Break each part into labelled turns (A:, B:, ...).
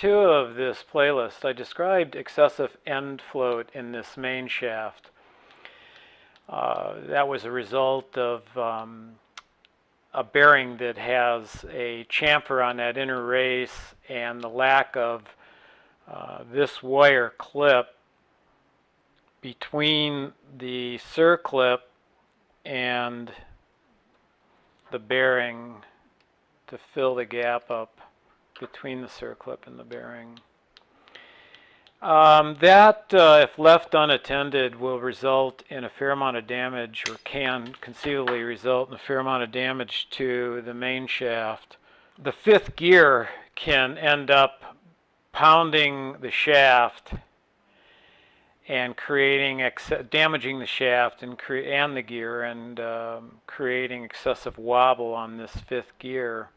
A: 2 of this playlist, I described excessive end float in this main shaft. That was a result of a bearing that has a chamfer on that inner race and the lack of this wire clip between the circlip and the bearing to fill the gap up between the circlip and the bearing. If left unattended, will result in a fair amount of damage, or can conceivably result in a fair amount of damage to the main shaft. The 5th gear can end up pounding the shaft and damaging the shaft and the gear, and creating excessive wobble on this 5th gear.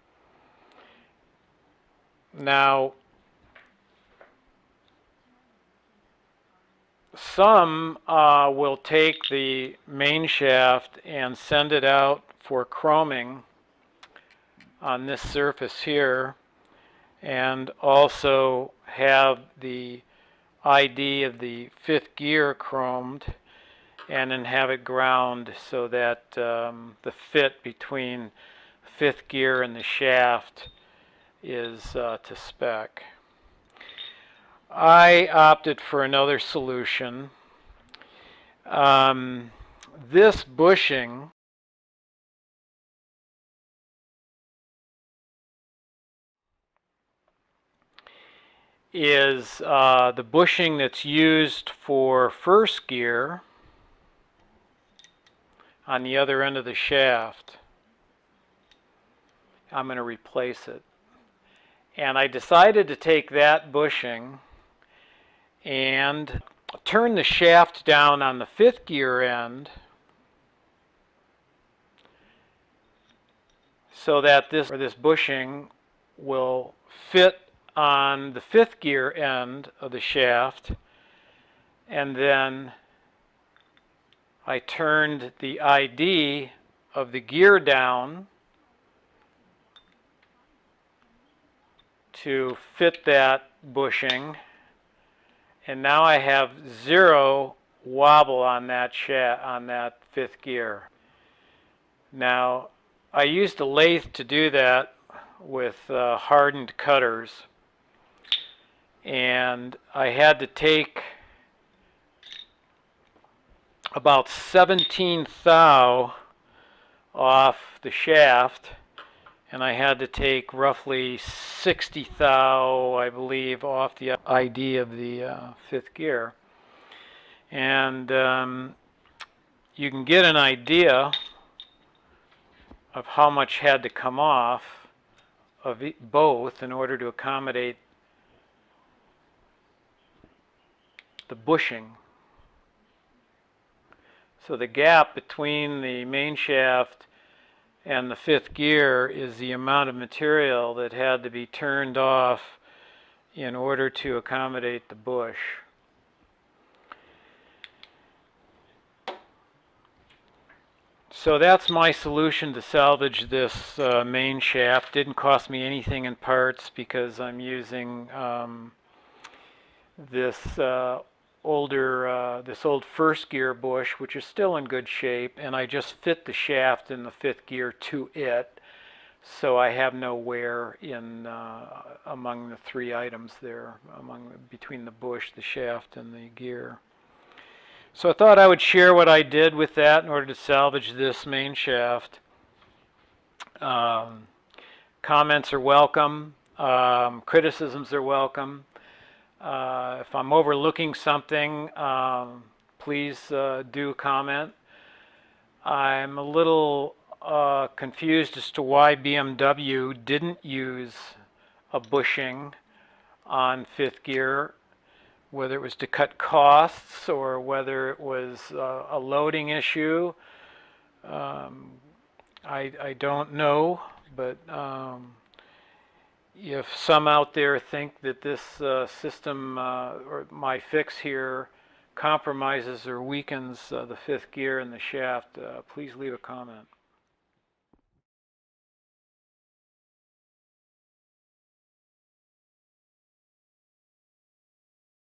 A: Now, some will take the main shaft and send it out for chroming on this surface here, and also have the ID of the 5th gear chromed, and then have it ground so that the fit between 5th gear and the shaft is to spec. I opted for another solution. This bushing is the bushing that's used for 1st gear on the other end of the shaft. I'm going to replace it. And I decided to take that bushing and turn the shaft down on the 5th gear end so that this bushing will fit on the 5th gear end of the shaft, and then I turned the ID of the gear down to fit that bushing, and now I have 0 wobble on that 5th gear. Now, I used a lathe to do that with hardened cutters, and I had to take about 17 thou off the shaft, and I had to take roughly 60 thou, I believe, off the ID of the 5th gear. And you can get an idea of how much had to come off of both in order to accommodate the bushing. So the gap between the main shaft and the 5th gear is the amount of material that had to be turned off in order to accommodate the bush. So that's my solution to salvage this main shaft. Didn't cost me anything in parts because I'm using this old 1st gear bush, which is still in good shape, and I just fit the shaft in the 5th gear to it, so I have no wear in among the 3 items there, between the bush, the shaft, and the gear. So I thought I would share what I did with that in order to salvage this main shaft. Comments are welcome. Criticisms are welcome. If I'm overlooking something, please do comment. I'm a little confused as to why BMW didn't use a bushing on 5th gear, whether it was to cut costs or whether it was a loading issue. I don't know, but if some out there think that this system or my fix here compromises or weakens the 5th gear and the shaft, please leave a comment.